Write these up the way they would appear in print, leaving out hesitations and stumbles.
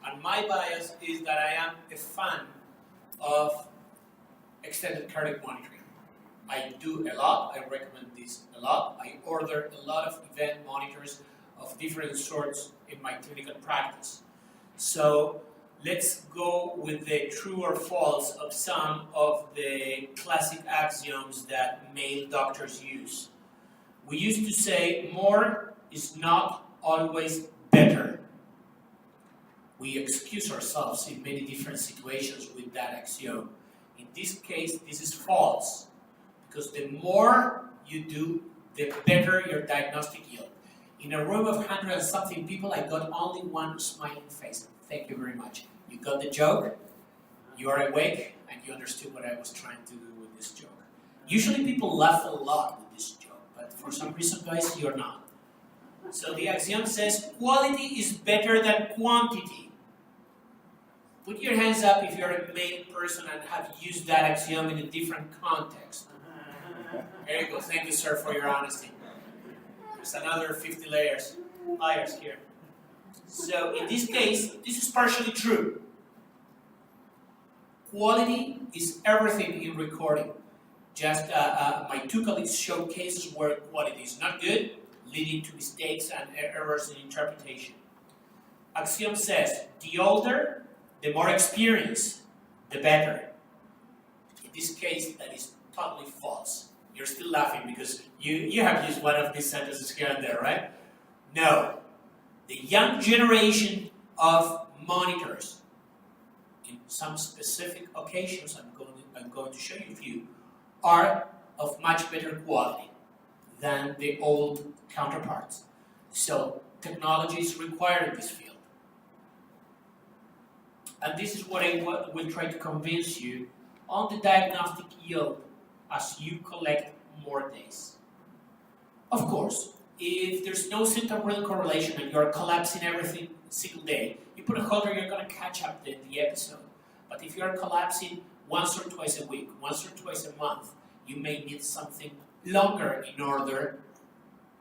And my bias is that I am a fan of extended cardiac monitoring. I do a lot, I recommend this a lot. I order a lot of event monitors of different sorts in my clinical practice. So let's go with the true or false of some of the classic axioms that male doctors use. We used to say more is not always better. We excuse ourselves in many different situations with that axiom. In this case, this is false, because the more you do, the better your diagnostic yield. In a room of 100 and something people, I got only one smiling face. Thank you very much. You got the joke, you are awake, and you understood what I was trying to do with this joke. Usually people laugh a lot with this joke, but for some reason, guys, you're not. So the axiom says quality is better than quantity. Put your hands up if you're a male person and have used that axiom in a different context. There you go. Thank you, sir, for your honesty. There's another 50 liars here. So in this case, this is partially true. Quality is everything in recording. Just my two colleagues showed cases where quality is not good, leading to mistakes and errors in interpretation. Axiom says, the older, the more experience, the better. In this case, that is totally false. You're still laughing because you have used one of these sentences here and there, right? No. The young generation of monitors, in some specific occasions, I'm going to show you a few, are of much better quality than the old counterparts. So technology is required in this field. And this is what I will try to convince you on the diagnostic yield as you collect more days. Of course, if there's no symptom-real correlation and you're collapsing every single day, you put a Holter, you're going to catch up the episode. But if you're collapsing once or twice a week, once or twice a month, you may need something longer in order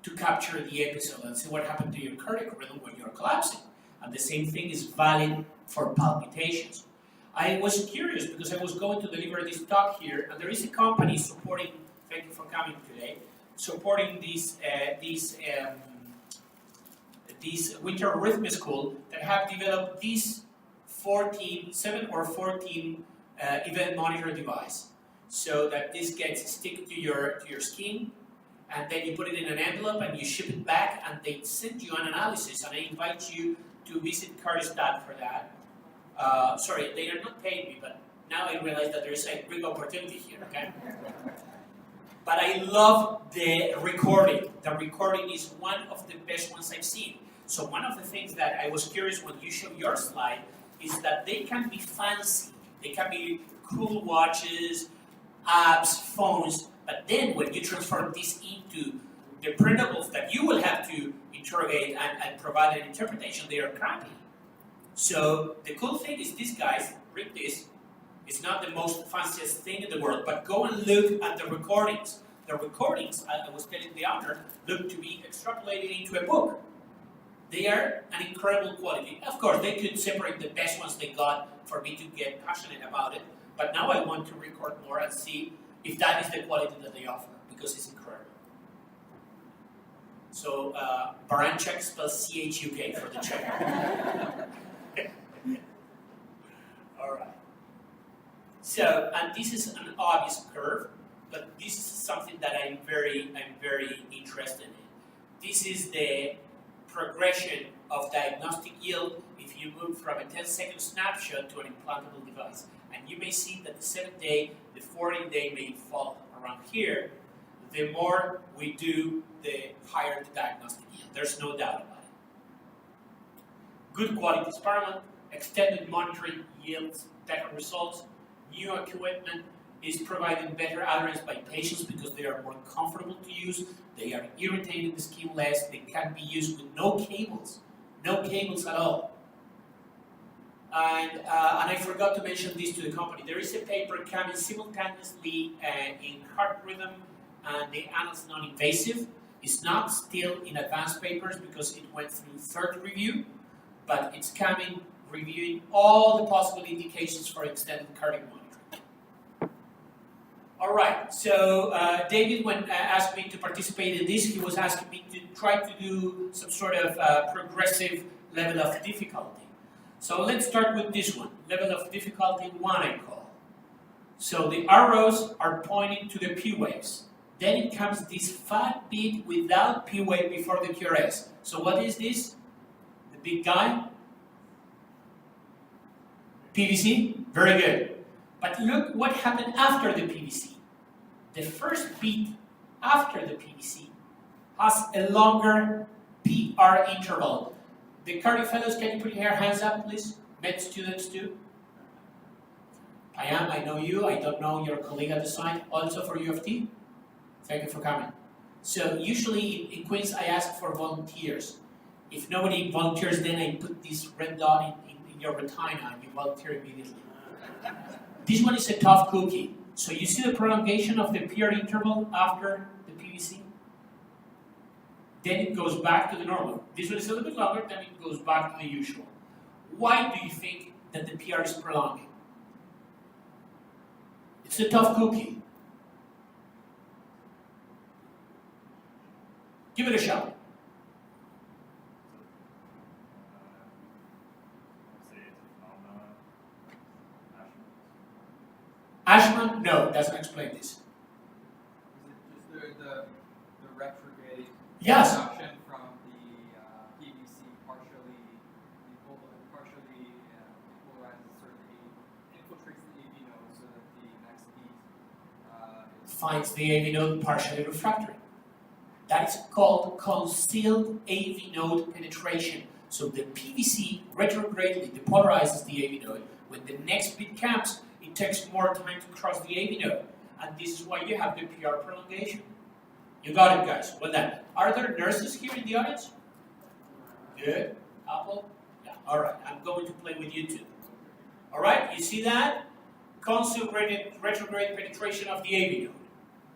to capture the episode and see what happened to your cardiac rhythm when you're collapsing. And the same thing is valid for palpitations. I was curious because I was going to deliver this talk here, and there is a company supporting, thank you for coming today, supporting this winter arrhythmia school that have developed this 7 or 14 event monitor device, so that this gets stick to your skin, and then you put it in an envelope and you ship it back, and they send you an analysis, and I invite you to visit Cardiostat for that. Sorry, they are not paying me, but now I realize that there's a big opportunity here, okay? But I love the recording. The recording is one of the best ones I've seen. So one of the things that I was curious when you showed your slide is that they can be fancy. They can be cool watches, apps, phones, but then when you transform this into the printables that you will have to interrogate and provide an interpretation, they are crappy. So the cool thing is these guys, read this, it's not the most fanciest thing in the world, but go and look at the recordings. The recordings, I was telling the owner, look to be extrapolated into a book. They are an incredible quality. Of course, they could separate the best ones they got for me to get passionate about it, but now I want to record more and see if that is the quality that they offer, because it's incredible. So, Baranchuk spells C-H-U-K for the checker. All right. So, and this is an obvious curve, but this is something that I'm very interested in. This is the progression of diagnostic yield if you move from a 10-second snapshot to an implantable device. And you may see that the 7th day, the 14th day may fall around here. The more we do, the higher the diagnostic yield. There's no doubt about it. Good quality is paramount. Extended monitoring yields better results. New equipment is providing better adherence by patients because they are more comfortable to use. They are irritating the skin less. They can be used with no cables at all. And I forgot to mention this to the company. There is a paper coming simultaneously in heart rhythm and the annals non-invasive. It's not still in advanced papers because it went through third review, but it's coming reviewing all the possible indications for extended cardiac monitoring. All right, so David, when asked me to participate in this, he was asking me to try to do some sort of progressive level of difficulty. So let's start with this one, level of difficulty 1, I call. So the arrows are pointing to the P waves. Then it comes this fat beat without P wave before the QRS. So what is this? The big guy? PVC? Very good. But look what happened after the PVC. The first beat after the PVC has a longer PR interval. The cardio fellows, can you put your hands up, please? Med students too. I know you. I don't know your colleague at the side. Also for U of T. Thank you for coming. So usually in Queens, I ask for volunteers. If nobody volunteers, then I put this red dot in your retina and you volunteer immediately. This one is a tough cookie. So you see the prolongation of the PR interval after the PVC? Then it goes back to the normal. This one is a little bit longer, then it goes back to the usual. Why do you think that the PR is prolonging? It's a tough cookie. Give it a shot. Ashman? No, doesn't explain this. Is it just the retrograde Yes. reduction from the PVC partially depolarizes certain infiltrates the AV node so that the next beat Finds the AV node partially refractory. That is called concealed AV node penetration. So the PVC retrogradely depolarizes the AV node. When the next bit comes, it takes more time to cross the AV node. And this is why you have the PR prolongation. You got it, guys. Well done. Are there nurses here in the audience? Good. Apple? Yeah. All right. I'm going to play with you too. All right. You see that? Concealed retrograde penetration of the AV node.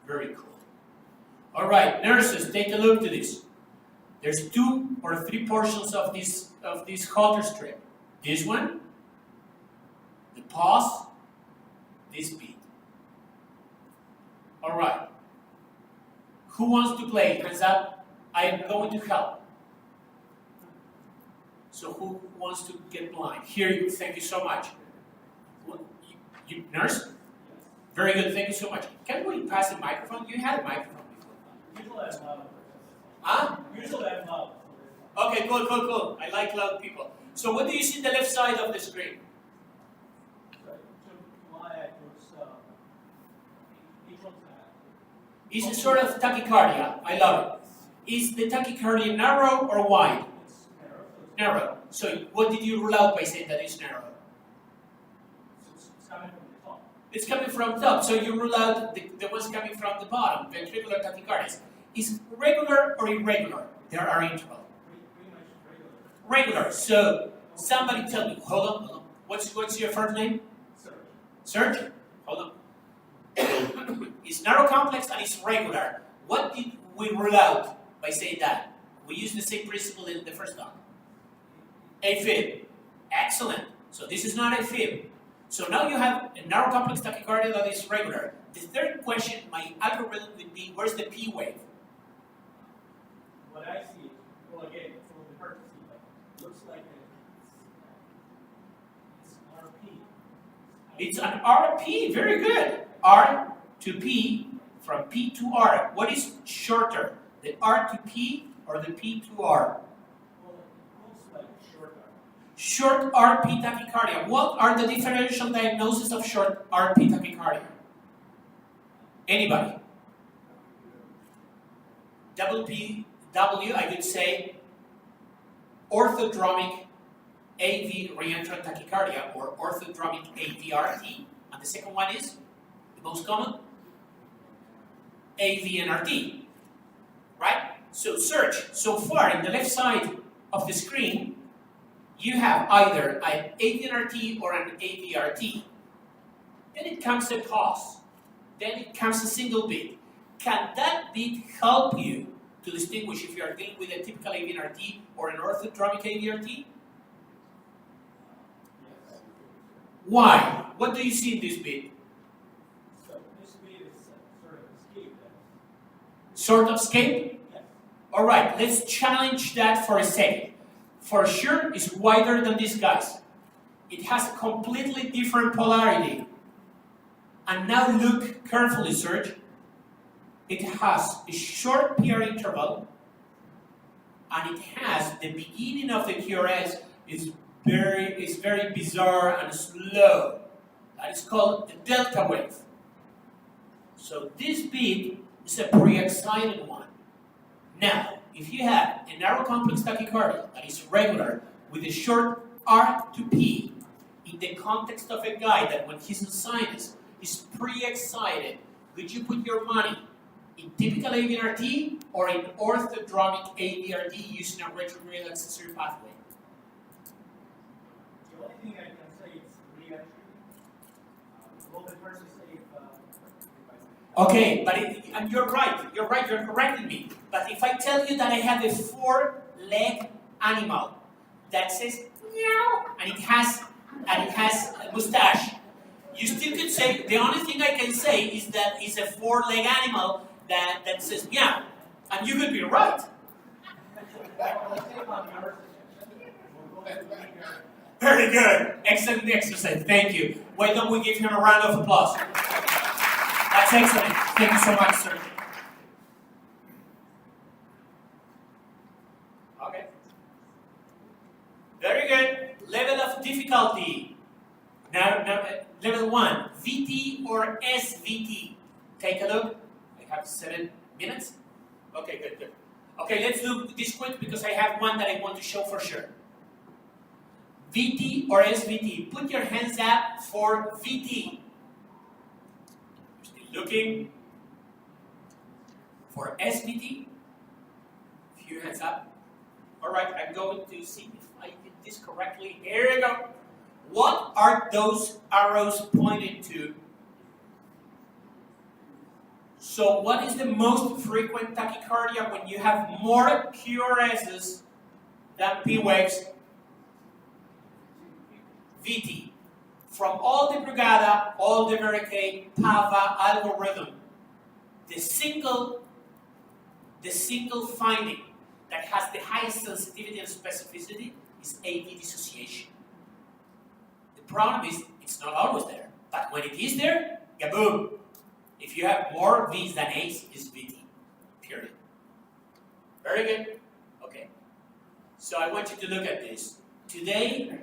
Very cool. All right, nurses, take a look to this. There's 2 or 3 portions of this Holter strip. This one, the pause, this beat. All right. Who wants to play? Hands up. I am going to help. So who wants to get blind? Here you. Thank you so much. You nurse? Very good. Thank you so much. Can we pass the microphone? You had a microphone. Usually I'm loud. Huh? Usually I'm loud. Okay, cool. I like loud people. So what do you see on the left side of the screen? It's a sort of tachycardia. I love it. Is the tachycardia narrow or wide? It's narrow. Narrow. So what did you rule out by saying that it's narrow? It's coming from the top. It's coming from top. So you rule out the ones coming from the bottom, ventricular tachycardias. Is it regular or irregular? There are intervals. Pretty much regular. Regular. So somebody tell me. Hold on. What's your first name? Serge? Hold on. It's narrow complex and it's regular. What did we rule out by saying that? We used the same principle in the first talk. AFib. Excellent. So this is not AFib. So now you have a narrow complex tachycardia that is regular. The third question, my algorithm would be, where's the P wave? What I see, well again, it's a little bit hard to see, but it looks like it's RP. It's an RP. Very good. R to P, from P to R. What is shorter, the R to P or the P to R? Well, it looks like short arm. Short RP tachycardia. What are the differential diagnoses of short RP tachycardia? Anybody? WPW, I would say orthodromic AV reentrant tachycardia or orthodromic AVRT. And the second one is the most common AVNRT. Right? So search. So far in the left side of the screen, you have either an AVNRT or an AVRT. Then it comes a pause. Then it comes a single beat. Can that beat help you to distinguish if you are dealing with a typical AVNRT or an orthodromic AVRT? Why? What do you see in this beat? So this beat is sort of escape. Sort of escape? Yes. All right, let's challenge that for a second. For sure, it's wider than these guys. It has a completely different polarity. And now look carefully, Serge. It has a short PR interval, and it has the beginning of the QRS is very bizarre and slow. That is called the delta wave. So this beat is a pre-excited one. Now, if you have a narrow complex tachycardia that is regular with a short R to P in the context of a guy that when he's in sinus is pre-excited, would you put your money in typical AVNRT or in orthodromic AVRT using a retrograde accessory pathway? The only thing I can say is re-entry. A little bit hard to say if Okay, but and you're right, you're correcting me. But if I tell you that I have a 4-leg animal that says meow and it has a mustache, you still could say, the only thing I can say is that it's a 4-leg animal that says meow. And you could be right. Very good. Excellent exercise. Thank you. Why don't we give him a round of applause? That's excellent. Thank you so much, sir. Okay. Very good. Level of difficulty. Now, level 1, VT or SVT? Take a look. I have 7 minutes. Okay, good. Okay, let's do this quick because I have one that I want to show for sure. VT or SVT? Put your hands up for VT. Still looking. For SVT, few hands up. All right, I'm going to see if I did this correctly. Here we go. What are those arrows pointing to? So what is the most frequent tachycardia when you have more QRSs than P waves? VT. From all the Brugada, all the Vericate, PAVA algorithm, the single finding that has the highest sensitivity and specificity is AV dissociation. The problem is it's not always there, but when it is there, kaboom! If you have more V's than A's, it's VT, period. Very good. Okay. So I want you to look at this. Today,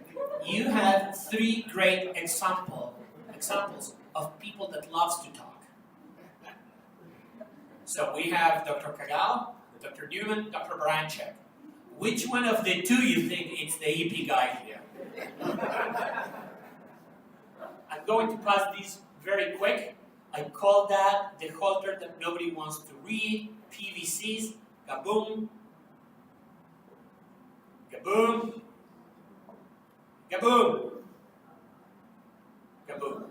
you have 3 great examples of people that loves to talk. So we have Dr. Kagal, Dr. Newman, Dr. Baranchuk. Which one of the 2 you think is the EP guy here? I'm going to pass these very quick. I call that the Holter that nobody wants to read, PVCs, kaboom, kaboom, kaboom, kaboom.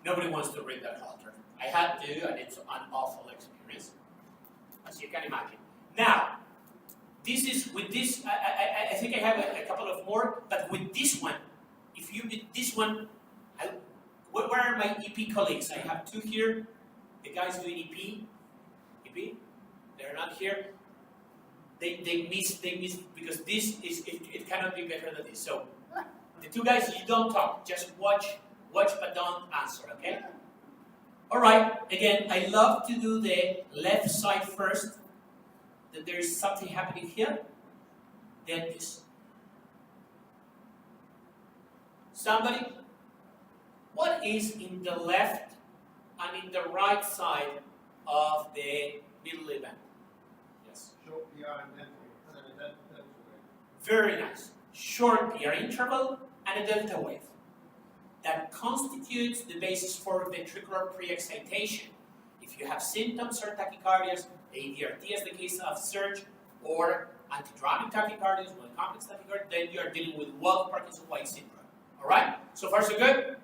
Nobody wants to read that Holter. I had to, and it's an awful experience, as you can imagine. Now, this is with this. I think I have a couple of more, but with this one, if you did this one, where are my EP colleagues? I have 2 here. The guys doing EP, they're not here. They miss because this is it cannot be better than this. So the 2 guys, you don't talk, just watch but don't answer. Okay. All right. Again, I love to do the left side first. That there is something happening here. Then this. Somebody. What is in the left and in the right side of the middle event? Yes. Short PR and delta wave. Very nice. Short PR interval and a delta wave. That constitutes the basis for ventricular pre-excitation. If you have symptoms or tachycardias, AVRT as the case of Serge, or antidromic tachycardias, or complex tachycardia, then you are dealing with Wolff-Parkinson-White syndrome. All right? So far, so good?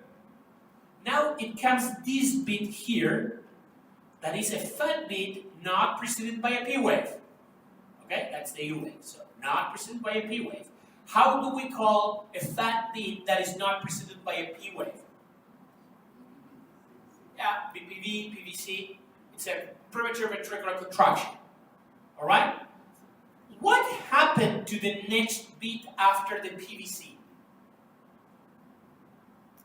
Now it comes this bit here, that is a fat bit not preceded by a P wave. Okay, that's the U wave. So not preceded by a P wave. How do we call a fat beat that is not preceded by a P wave? Yeah, BPV, PVC, it's a premature ventricular contraction. All right? What happened to the next beat after the PVC?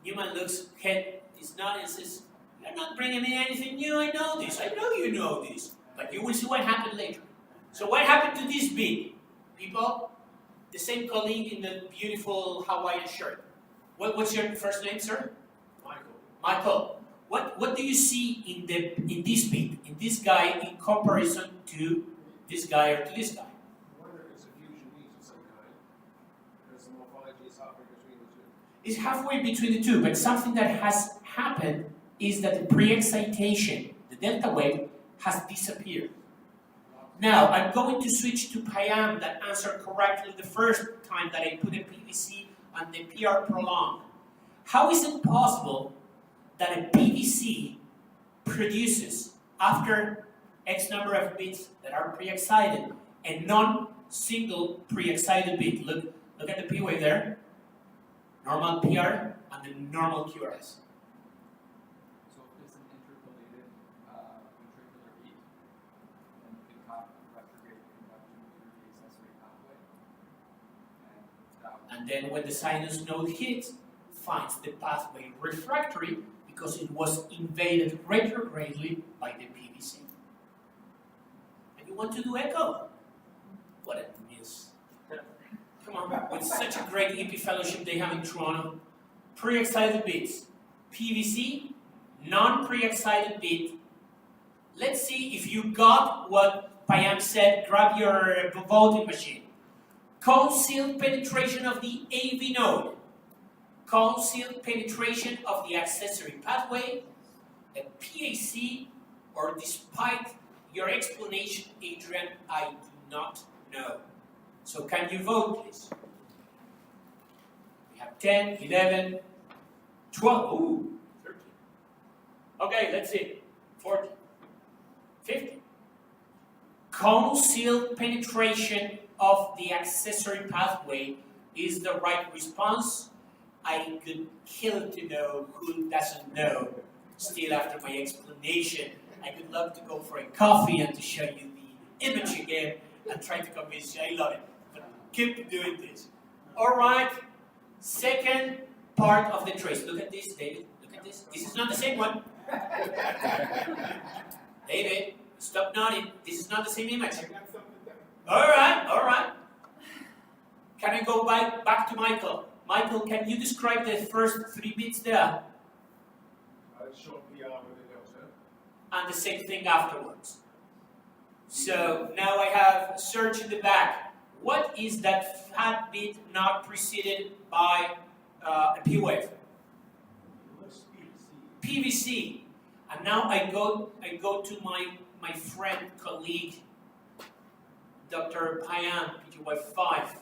Newman looks, head is not, and says, "You're not bringing me anything new, I know this, I know you know this." But you will see what happened later. So what happened to this beat? People, the same colleague in the beautiful Hawaiian shirt. What's your first name, sir? Michael. Michael. What do you see in this beat, in this guy, in comparison to this guy or to this guy? I wonder if it's a fusion beat of some kind, because the morphology is halfway between the two. It's halfway between the two, but something that has happened is that the pre-excitation, the delta wave, has disappeared. Now, I'm going to switch to Payam that answered correctly the first time that I put a PVC and the PR prolonged. How is it possible that a PVC produces, after X number of bits that are pre-excited, a non-single pre-excited bit? Look at the P wave there. Normal PR and the normal QRS. So if it's an interpolated ventricular beat, then you can have retrograde conduction through the accessory pathway. And then when the sinus node hits, finds the pathway refractory because it was invaded retrogradely by the PVC. And you want to do echo? What a miss. Come on, with such a great EP fellowship they have in Toronto. Pre-excited beats. PVC, non-pre-excited beat. Let's see if you got what Payam said. Grab your voting machine. Concealed penetration of the AV node. Concealed penetration of the accessory pathway. A PAC, or despite your explanation, Adrian, I do not know. So can you vote, please? We have 10, 11, 12, ooh, 13. Okay, let's see. 14, 15. Concealed penetration of the accessory pathway is the right response. I could kill to know who doesn't know. Still, after my explanation, I would love to go for a coffee and to show you the image again and try to convince you. I love it. But keep doing this. All right. Second part of the trace. Look at this, David. Look at this. This is not the same one. David, stop nodding. This is not the same image. All right, all right. Can I go back to Michael? Michael, can you describe the first 3 bits there? Short PR with a delta. And the same thing afterwards. So now I have search in the back. What is that fat bit not preceded by a P wave? PVC. And now I go to my friend, colleague, Dr. Payam, PGY5.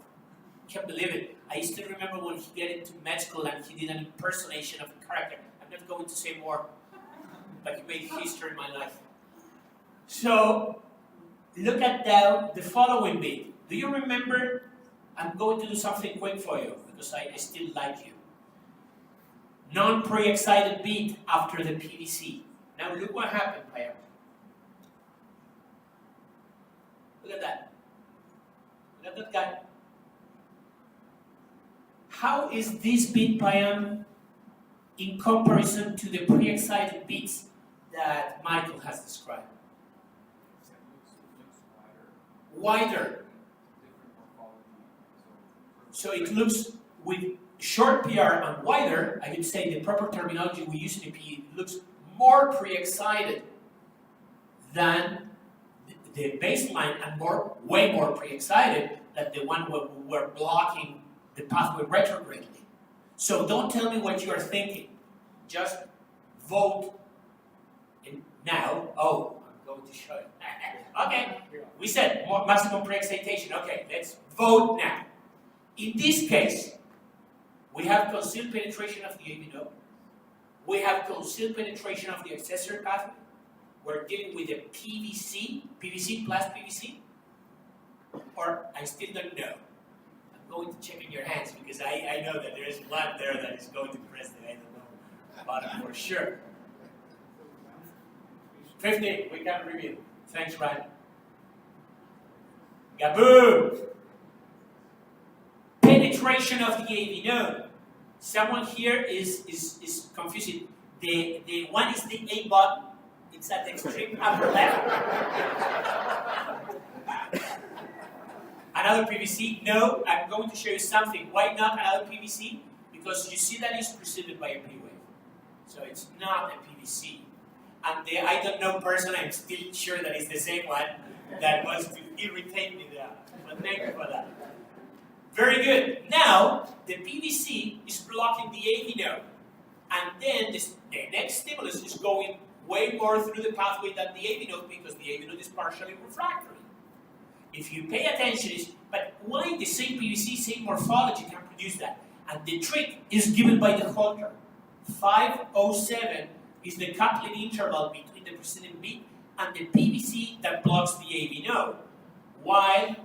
Can't believe it. I still remember when he got into med school and he did an impersonation of a character. I'm not going to say more, but he made history in my life. So, look at the following bit. Do you remember? I'm going to do something quick for you because I still like you. Non-pre-excited beat after the PVC. Now look what happened, Payam. Look at that. Look at that guy. How is this beat, Payam, in comparison to the pre-excited beats that Michael has described? Wider. So it looks, with short PR and wider, I would say the proper terminology we use in EP, it looks more pre-excited than the baseline and way more pre-excited than the one where we were blocking the pathway retrogradely. So don't tell me what you are thinking. Just vote now. Oh, I'm going to show you. Okay, we said maximum pre-excitation. Okay, let's vote now. In this case, we have concealed penetration of the AV node. We have concealed penetration of the accessory pathway. We're dealing with a PVC plus PVC, or I still don't know. I'm going to check in your hands because I know that there is one there that is going to press the I don't know button for sure. 50, we can review. Thanks, Ryan. Gaboom! Penetration of the AV node. Someone here is confusing. The one is the A button. It's at the extreme upper left. Another PVC? No, I'm going to show you something. Why not another PVC? Because you see that it's preceded by a P wave. So it's not a PVC. And the I don't know person, I'm still sure that it's the same one that was to irritate me there. But thank you for that. Very good. Now, the PVC is blocking the AV node. And then the next stimulus is going way more through the pathway than the AV node because the AV node is partially refractory. If you pay attention, but why the same PVC, same morphology can produce that? And the trick is given by the Holter. 507 is the coupling interval between the preceding beat and the PVC that blocks the AV node. While,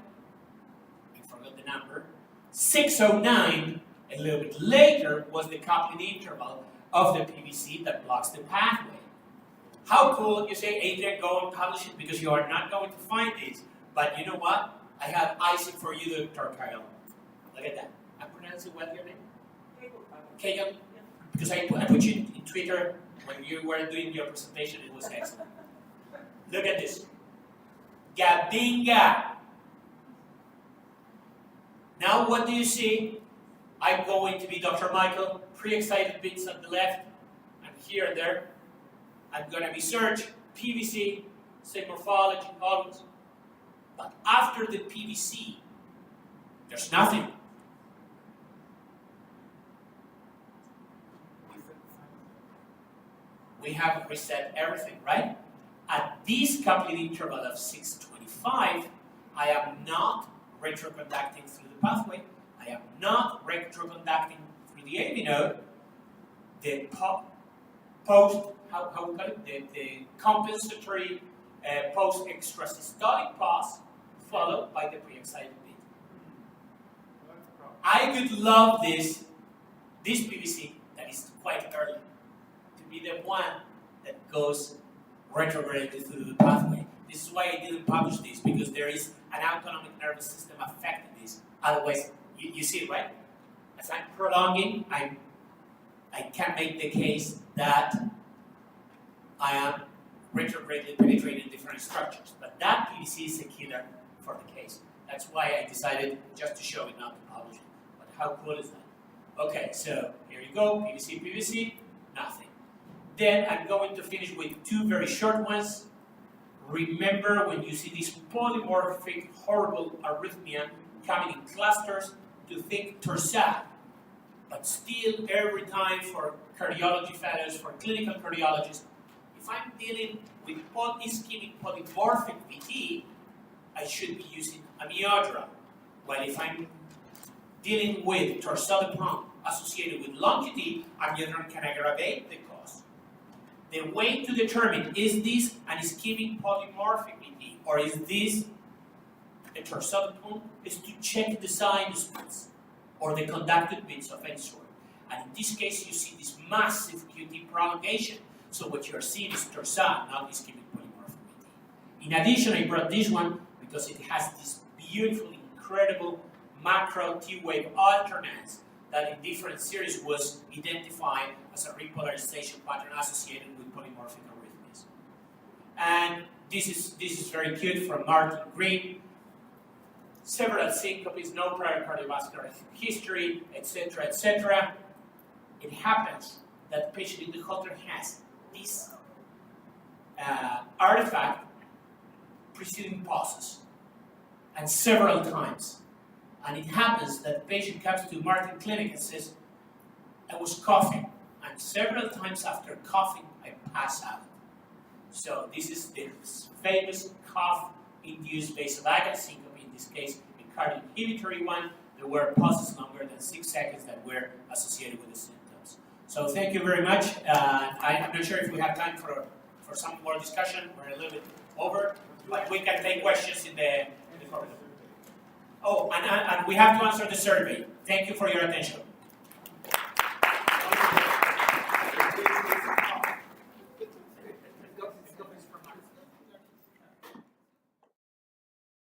I forgot the number, 609, a little bit later, was the coupling interval of the PVC that blocks the pathway. How cool, you say, Adrian, go and publish it because you are not going to find this. But you know what? I have Isaac for you, Dr. Kyle. Look at that. I pronounce it well, your name? Kagan? Because I put you in Twitter when you were doing your presentation. It was excellent. Look at this. Gabinga. Now what do you see? I'm going to be Dr. Michael. Pre-excited bits on the left. And here and there. I'm going to be search, PVC, same morphology, always. But after the PVC, there's nothing. We have reset everything, right? At this coupling interval of 625, I am not retroconducting through the pathway. I am not retroconducting through the AV node. The post, how we call it? The compensatory post-extrasystolic pause followed by the pre-excited beat. I would love this PVC that is quite early to be the one that goes retrograded through the pathway. This is why I didn't publish this, because there is an autonomic nervous system affecting this. Otherwise, you see it, right? As I'm prolonging, I can make the case that I am retrograded penetrating different structures. But that PVC is a killer for the case. That's why I decided just to show it, not to publish it. But how cool is that? Okay, so here you go, PVC, PVC, nothing. Then I'm going to finish with two very short ones. Remember when you see this polymorphic, horrible arrhythmia coming in clusters, to think torsade. But still, every time for cardiology fellows, for clinical cardiologists, if I'm dealing with ischemic polymorphic VT, I should be using amiodarone. While if I'm dealing with torsade de pointes associated with longitude, amiodarone can aggravate the cause. The way to determine, is this an ischemic polymorphic VT or is this a torsade de pointe, is to check the sinus bits or the conducted bits of any sort. And in this case, you see this massive QT prolongation. So what you're seeing is torsade, not ischemic polymorphic VT. In addition, I brought this one because it has this beautiful, incredible macro T-wave alternance that in different series was identified as a repolarization pattern associated with polymorphic arrhythmias. And this is very cute from Martin Green. Several syncopes, no prior cardiovascular history, etc., etc. It happens that the patient in the Holter has this artifact preceding pauses, and several times. And it happens that the patient comes to Martin Clinic and says, I was coughing, and several times after coughing, I pass out. So this is the famous cough-induced vasovagal syncope, in this case, a cardiac inhibitory one. There were pauses longer than 6 seconds that were associated with the symptoms. So thank you very much. I'm not sure if we have time for some more discussion. We're a little bit over, but we can take questions in the corridor. Oh, and we have to answer the survey. Thank you for your attention.